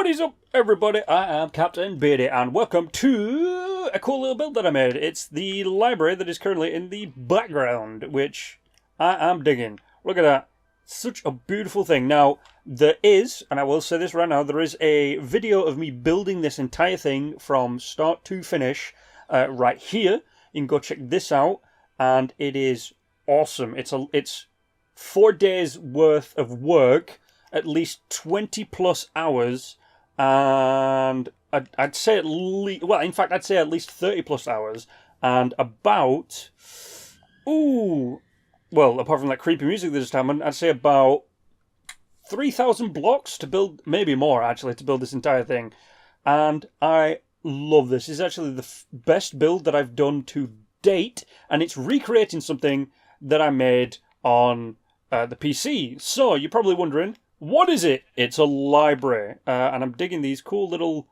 What is up, everybody? I am Captain Beardy, and welcome to a cool little build that I made. It's the library that is currently in the background, which I am digging. Look at that. Such a beautiful thing. Now, there is, and I will say this right now, there is a video of me building this entire thing from start to finish right here. You can go check this out, and it is awesome. It's 4 days worth of work, at least 20 plus hours, and I'd say at least, well, in fact, I'd say at least 30 plus hours, and about, well, apart from that creepy music that just happened, I'd say about 3,000 blocks to build, maybe more actually, to build this entire thing. And I love this. It's actually the best build that I've done to date, and it's recreating something that I made on the PC. So you're probably wondering, what is it? It's a library, and I'm digging these cool little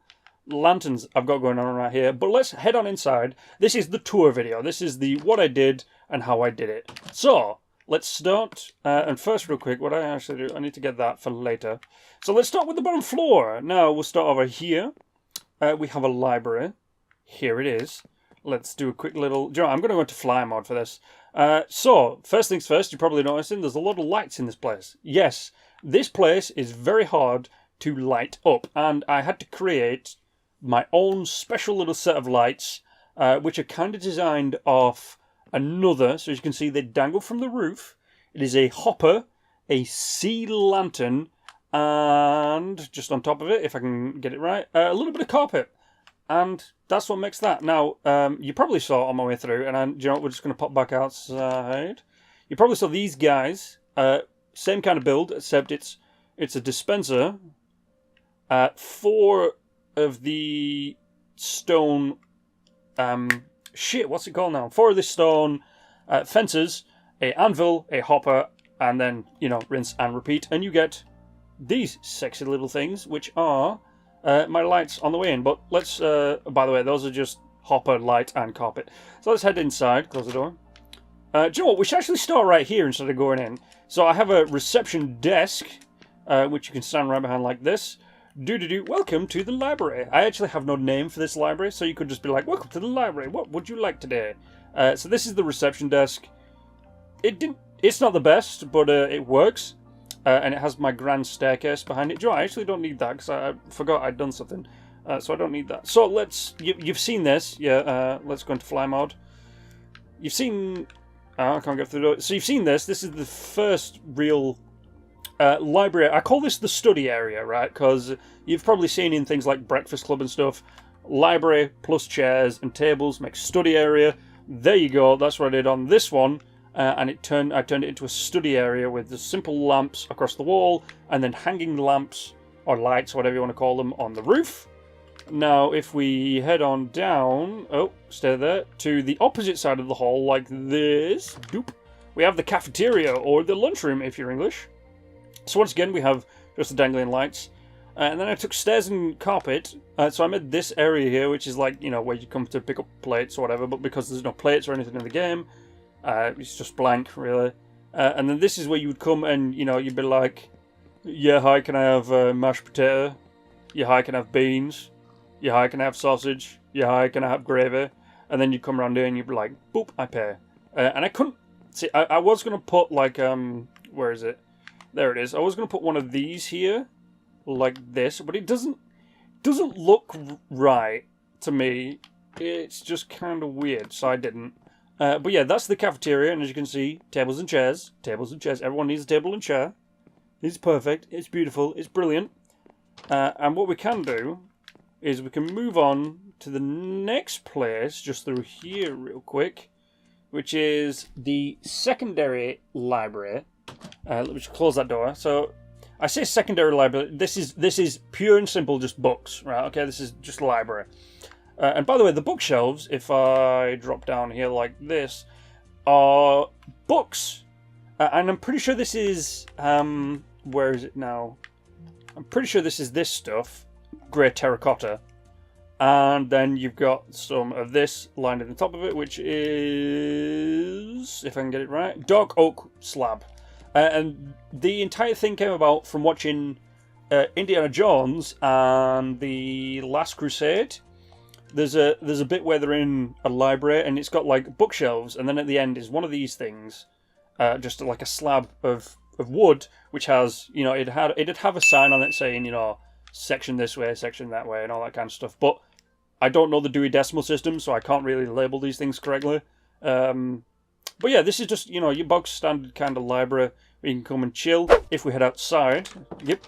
lanterns I've got going on right here. But let's head on inside. This is the tour video. This is the what I did and how I did it. So let's start. And first, real quick, what I actually do, I need to get that for later. So let's start with the bottom floor. Now we'll start over here. We have a library. Here it is. Let's do a quick little. Do you know, I'm going to go into fly mode for this. So first things first, you're probably noticing there's a lot of lights in this place. Yes. This place is very hard to light up, and I had to create my own special little set of lights, which are kind of designed off another. So as you can see, they dangle from the roof. It is a hopper, a sea lantern, and just on top of it, if I can get it right, a little bit of carpet. And that's what makes that. Now, you probably saw it on my way through, and you know what, we're just going to pop back outside. You probably saw these guys. Same kind of build, except it's a dispenser. 4 of the stone... what's it called now? 4 of the stone fences, a anvil, a hopper, and then, you know, rinse and repeat. And you get these sexy little things, which are my lights on the way in. But let's... by the way, those are just hopper, light, and carpet. So let's head inside, close the door. Do you know what? We should actually start right here instead of going in. So I have a reception desk, which you can stand right behind like this. Welcome to the library. I actually have no name for this library, so you could just be like, welcome to the library. What would you like today? So this is the reception desk. It's not the best, but it works. And it has my grand staircase behind it. Do you know, I actually don't need that because I forgot I'd done something. So I don't need that. So you've seen this. Yeah, let's go into fly mode. You've seen... I can't get through the door. So you've seen this. This is the first real library. I call this the study area, right? Because you've probably seen in things like Breakfast Club and stuff, library plus chairs and tables makes study area. There you go. That's what I did on this one. And I turned it into a study area with the simple lamps across the wall and then hanging lamps or lights, whatever you want to call them, on the roof. Now, if we head on down, stay there, to the opposite side of the hall, like this, we have the cafeteria, or the lunchroom, if you're English. So once again, we have just the dangling lights. And then I took stairs and carpet, so I made this area here, which is like, you know, where you come to pick up plates or whatever, but because there's no plates or anything in the game, it's just blank, really. And then this is where you would come and, you know, you'd be like, yeah, hi, can I have mashed potato? Yeah, hi, can I have beans? Yeah, hi, can I have sausage? Yeah, hi, can I have gravy? And then you come around here and you'd be like, boop, I pay. And I couldn't... See, I was going to put, like, where is it? There it is. I was going to put one of these here, like this, but it doesn't look right to me. It's just kind of weird, so I didn't. But yeah, that's the cafeteria, and as you can see, tables and chairs. Tables and chairs. Everyone needs a table and chair. It's perfect. It's beautiful. It's brilliant. And what we can do is we can move on to the next place, just through here real quick, which is the secondary library. Let me just close that door. So, I say secondary library, this is pure and simple just books, right? Okay, this is just library. And by the way, the bookshelves, if I drop down here like this, are books. And I'm pretty sure this is, where is it now? I'm pretty sure this is this stuff. Grey terracotta, and then you've got some of this lined in the top of it, which is, if I can get it right, dark oak slab. And the entire thing came about from watching Indiana Jones and the Last Crusade. There's a bit where they're in a library and it's got like bookshelves, and then at the end is one of these things, just like a slab of wood, which has, you know, it'd have a sign on it saying, you know, section this way, section that way, and all that kind of stuff. But I don't know the Dewey Decimal System, so I can't really label these things correctly. But yeah, this is just, you know, your box standard kind of library where you can come and chill. If we head outside, yep.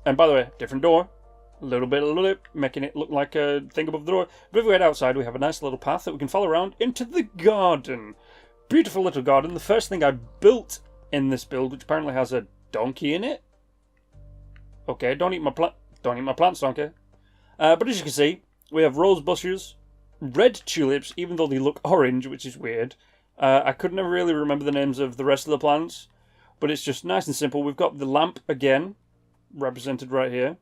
And by the way, different door. A little bit, making it look like a thing above the door. But if we head outside, we have a nice little path that we can follow around into the garden. Beautiful little garden. The first thing I built in this build, which apparently has a donkey in it. Okay, don't eat my plants, donkey. But as you can see, we have rose bushes, red tulips, even though they look orange, which is weird. I could never really remember the names of the rest of the plants, but it's just nice and simple. We've got the lamp again, represented right here.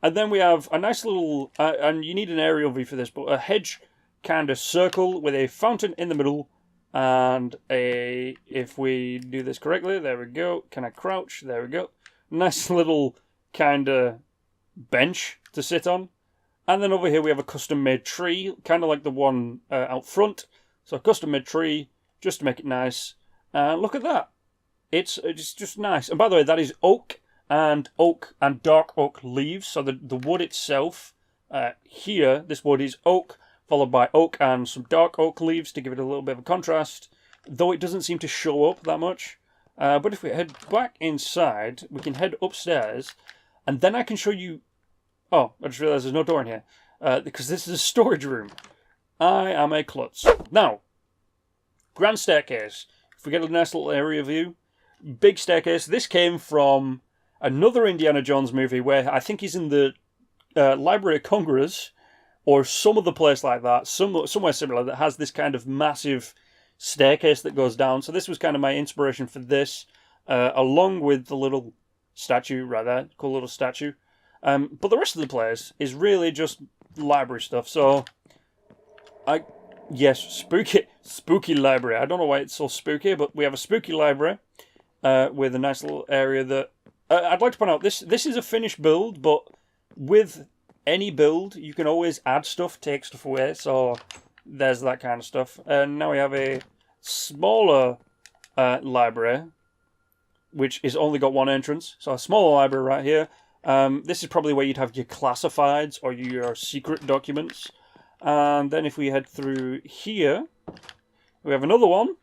And then we have a nice little, and you need an aerial view for this, but a hedge kind of circle with a fountain in the middle. And if we do this correctly, there we go. Can I crouch? There we go. Nice little kind of bench to sit on. And then over here we have a custom-made tree, kind of like the one out front. So a custom-made tree, just to make it nice. And look at that. It's just nice. And by the way, that is oak and dark oak leaves. So the wood itself, here, this wood is oak, followed by oak and some dark oak leaves to give it a little bit of a contrast. Though it doesn't seem to show up that much. But if we head back inside, we can head upstairs. And then I can show you... Oh, I just realised there's no door in here. Because this is a storage room. I am a klutz. Now, grand staircase. If we get a nice little area view. Big staircase. This came from another Indiana Jones movie where I think he's in the Library of Congress or some other place like that. Somewhere similar that has this kind of massive staircase that goes down. So this was kind of my inspiration for this. Along with the little statue right there. Cool little statue. But the rest of the place is really just library stuff. So... Yes, spooky library. I don't know why it's so spooky, but we have a spooky library with a nice little area that... I'd like to point out, this is a finished build, but with any build, you can always add stuff, take stuff away, so there's that kind of stuff. And now we have a smaller library, which has only got one entrance. So a smaller library right here. This is probably where you'd have your classifieds or your secret documents. And then if we head through here, we have another one.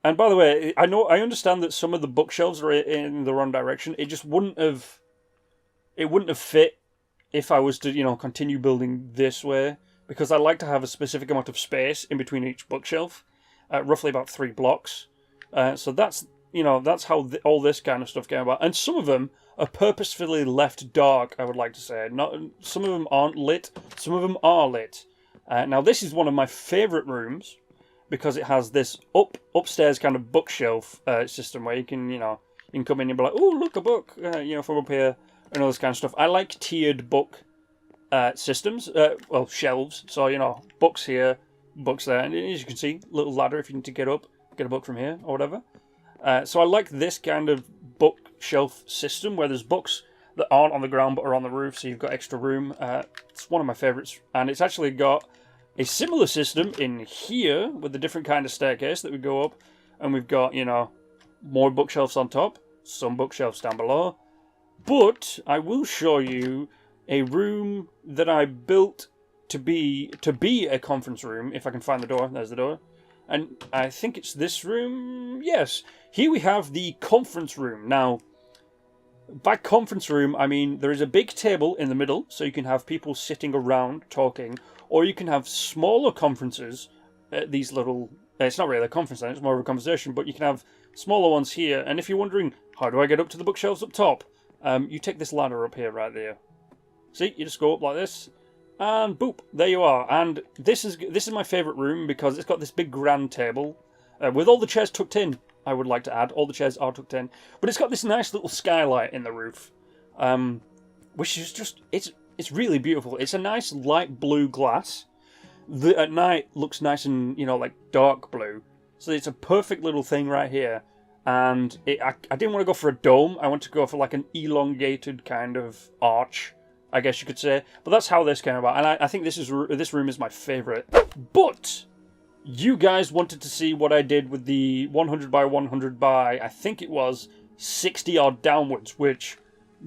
And by the way, I understand that some of the bookshelves are in the wrong direction. It just wouldn't have fit if I was to, you know, continue building this way, because I like to have a specific amount of space in between each bookshelf, roughly about 3 blocks. So that's, you know, that's how all this kind of stuff came about. And some of them are purposefully left dark, I would like to say. Some of them aren't lit, some of them are lit. Now this is one of my favourite rooms, because it has this upstairs kind of bookshelf system where you can, you know, you can come in and be like, oh, look, a book, you know, from up here, and all this kind of stuff. I like tiered book systems, well, shelves. So, you know, books here, books there, and as you can see, little ladder if you need to get up, get a book from here, or whatever. So I like this kind of bookshelf system where there's books that aren't on the ground but are on the roof, so you've got extra room. It's one of my favourites, and it's actually got a similar system in here with a different kind of staircase that we go up, and we've got, you know, more bookshelves on top, some bookshelves down below. But I will show you a room that I built to be a conference room, if I can find the door. There's the door. And I think it's this room. Yes. Here we have the conference room. Now, by conference room, I mean there is a big table in the middle, so you can have people sitting around talking, or you can have smaller conferences, these little... it's not really a conference then, it's more of a conversation, but you can have smaller ones here. And if you're wondering, how do I get up to the bookshelves up top? You take this ladder up here, right there. See, you just go up like this, and boop, there you are. And this is my favourite room because it's got this big grand table with all the chairs tucked in. I would like to add, all the chairs are tucked in, but it's got this nice little skylight in the roof, which is just it's really beautiful. It's a nice light blue glass that at night looks nice and, you know, like dark blue. So it's a perfect little thing right here. And I didn't want to go for a dome. I wanted to go for like an elongated kind of arch, I guess you could say. But that's how this came about. And I think this room is my favourite. But you guys wanted to see what I did with the 100 by 100 by, I think it was 60 odd downwards, which,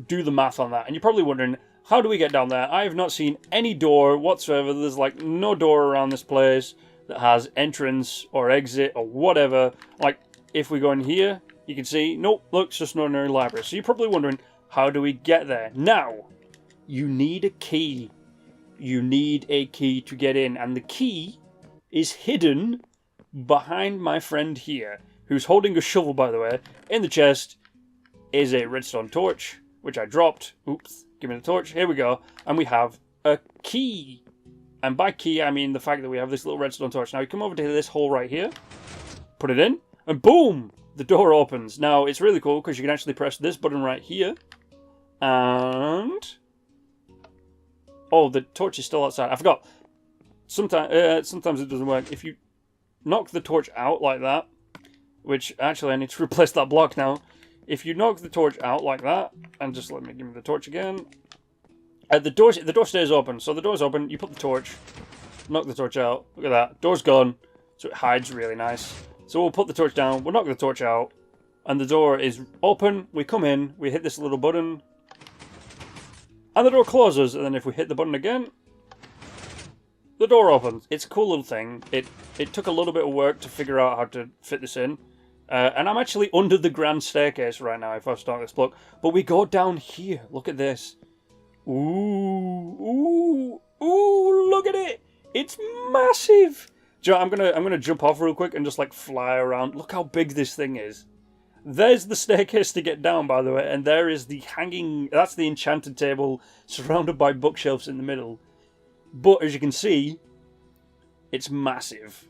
do the math on that. And you're probably wondering, how do we get down there? I have not seen any door whatsoever. There's like no door around this place that has entrance or exit or whatever. Like, if we go in here, you can see, nope, look, it's just an ordinary library. So you're probably wondering, how do we get there? Now, you need a key. You need a key to get in. And the key is hidden behind my friend here, who's holding a shovel, by the way. In the chest is a redstone torch, which I dropped. Oops, give me the torch. Here we go. And we have a key. And by key, I mean the fact that we have this little redstone torch. Now, you come over to this hole right here, put it in, and boom! The door opens. Now, it's really cool because you can actually press this button right here. And... oh, the torch is still outside. I forgot. Sometimes it doesn't work. If you knock the torch out like that, which actually I need to replace that block now. If you knock the torch out like that, and just let me give me the torch again. The door stays open. So the door's open, you put the torch, knock the torch out. Look at that. Door's gone. So it hides really nice. So we'll put the torch down, we'll knock the torch out, and the door is open. We come in, we hit this little button, and the door closes. And then if we hit the button again, the door opens. It's a cool little thing. It took a little bit of work to figure out how to fit this in. And I'm actually under the grand staircase right now if I start this block. But we go down here. Look at this. Ooh, look at it. It's massive. Do you know, I'm gonna jump off real quick and just like fly around. Look how big this thing is. There's the staircase to get down, by the way, and there is the hanging... that's the enchanted table surrounded by bookshelves in the middle. But as you can see, it's massive.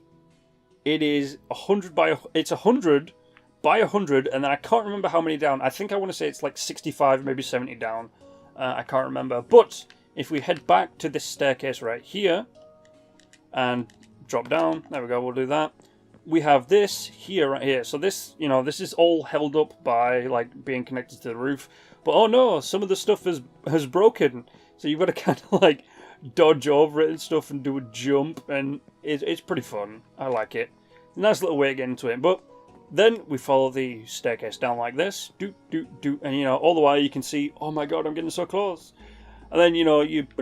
It is 100 by... it's 100 by 100, and then I can't remember how many down. I think I want to say it's like 65, maybe 70 down. I can't remember. But if we head back to this staircase right here and drop down, there we go, we'll do that. We have this here, right here. So this, you know, this is all held up by like being connected to the roof. But oh no, some of the stuff has broken. So you've got to kind of like dodge over it and stuff and do a jump, and it's pretty fun. I like it. Nice little way to get into it. But then we follow the staircase down like this, doot, doot, doot, and you know, all the while you can see, oh my god, I'm getting so close. And then, you know, you drop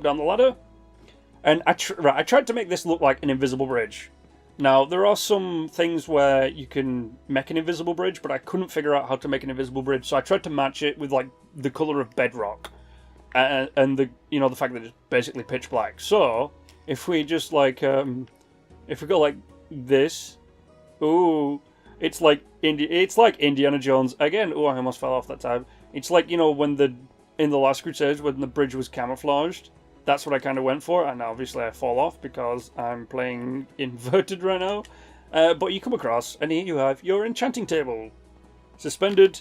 down the ladder. And I tried to make this look like an invisible bridge. Now, there are some things where you can make an invisible bridge, but I couldn't figure out how to make an invisible bridge, so I tried to match it with like the colour of bedrock. And the, you know, the fact that it's basically pitch black. So, if we just like, if we go like this, ooh, it's like Indiana Jones again. Oh, I almost fell off that time. It's like, you know, when in the Last Crusade when the bridge was camouflaged. That's what I kind of went for, and obviously I fall off because I'm playing inverted right now. But you come across, and here you have your enchanting table, suspended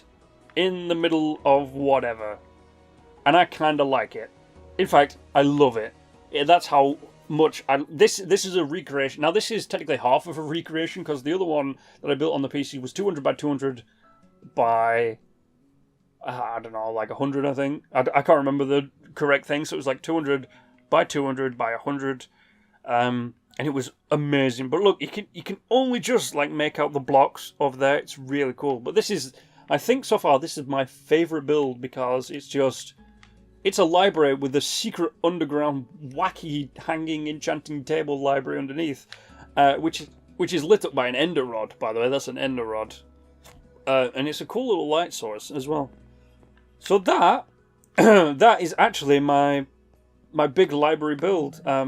in the middle of whatever. And I kind of like it. In fact, I love it. That's how much this is a recreation. Now this is technically half of a recreation, because the other one that I built on the PC was 200 by 200 by... I don't know, like 100, I think. I can't remember the correct thing, so it was like 200 by 200 by 100. And it was amazing. But look, you can only just like make out the blocks over there. It's really cool. But this is, I think so far, this is my favourite build, because it's a library with a secret underground wacky hanging enchanting table library underneath, which is lit up by an ender rod, by the way. That's an ender rod. And it's a cool little light source as well. So that that is actually my big library build. By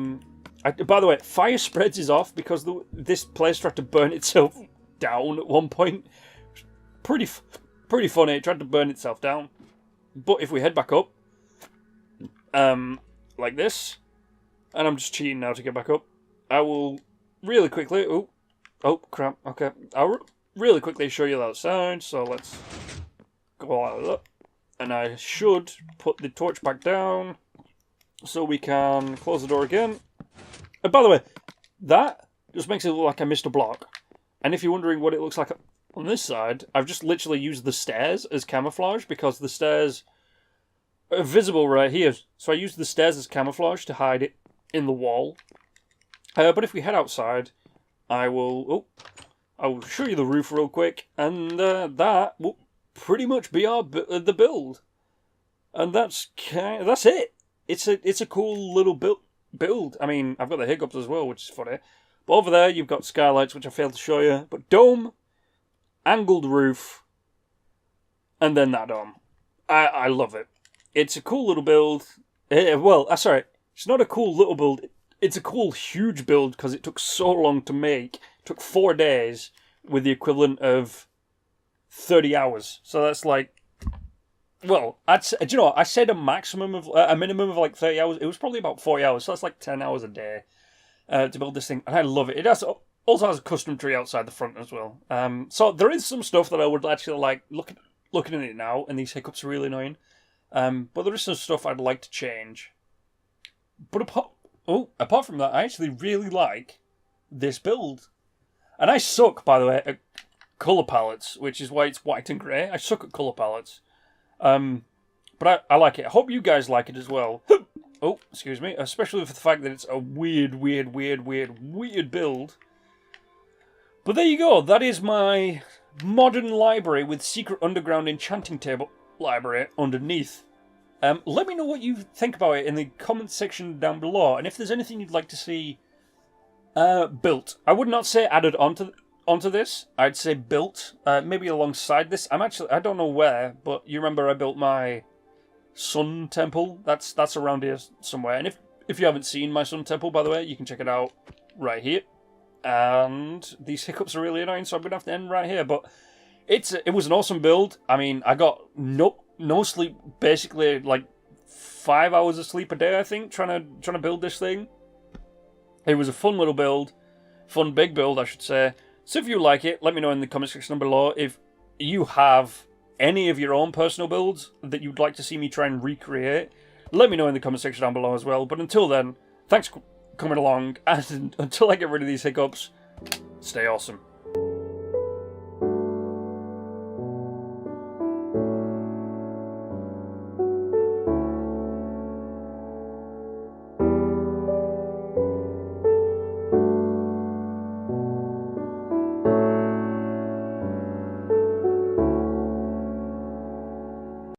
the way, fire spreads is off because this place tried to burn itself down at one point. Pretty funny. It tried to burn itself down. But if we head back up, like this, and I'm just cheating now to get back up, I will really quickly. Oh crap. Okay, I'll really quickly show you the outside. So let's go out of that. And I should put the torch back down so we can close the door again. And by the way, that just makes it look like I missed a block. And if you're wondering what it looks like on this side, I've just literally used the stairs as camouflage because the stairs are visible right here. So I used the stairs as camouflage to hide it in the wall. But if we head outside, I will show you the roof real quick, and that will pretty much be the build. And that's it. It's a cool little build. I mean, I've got the hiccups as well, which is funny. But over there, you've got skylights, which I failed to show you. But dome, angled roof, and then that dome. I love it. It's a cool little build. Sorry, it's not a cool little build. It's a cool, huge build because it took so long to make. It took 4 days with the equivalent of 30 hours. So that's like, well, I said a minimum of like 30 hours. It was probably about 40 hours. So that's like 10 hours a day to build this thing. And I love it. It also has a custom tree outside the front as well. So there is some stuff that I would actually like looking at it now, and these hiccups are really annoying. But there is some stuff I'd like to change. But apart from that, I actually really like this build. And I suck, by the way, at colour palettes, which is why it's white and grey. I suck at colour palettes. But I like it. I hope you guys like it as well. Oh, excuse me. Especially for the fact that it's a weird build. But there you go. That is my modern library with secret underground enchanting table library underneath. Let me know what you think about it in the comment section down below, and if there's anything you'd like to see built. I would not say added onto this. I'd say built, maybe alongside this. I don't know where, but you remember I built my sun temple. That's around here somewhere. And if you haven't seen my sun temple, by the way, you can check it out right here. And these hiccups are really annoying, so I'm gonna have to end right here. But it was an awesome build. I mean, I got no sleep, basically like 5 hours of sleep a day, I think, trying to build this thing. It was a fun little build, fun big build, I should say. So if you like it, let me know in the comment section down below if you have any of your own personal builds that you'd like to see me try and recreate. Let me know in the comment section down below as well. But until then, thanks for coming along, and until I get rid of these hiccups, stay awesome.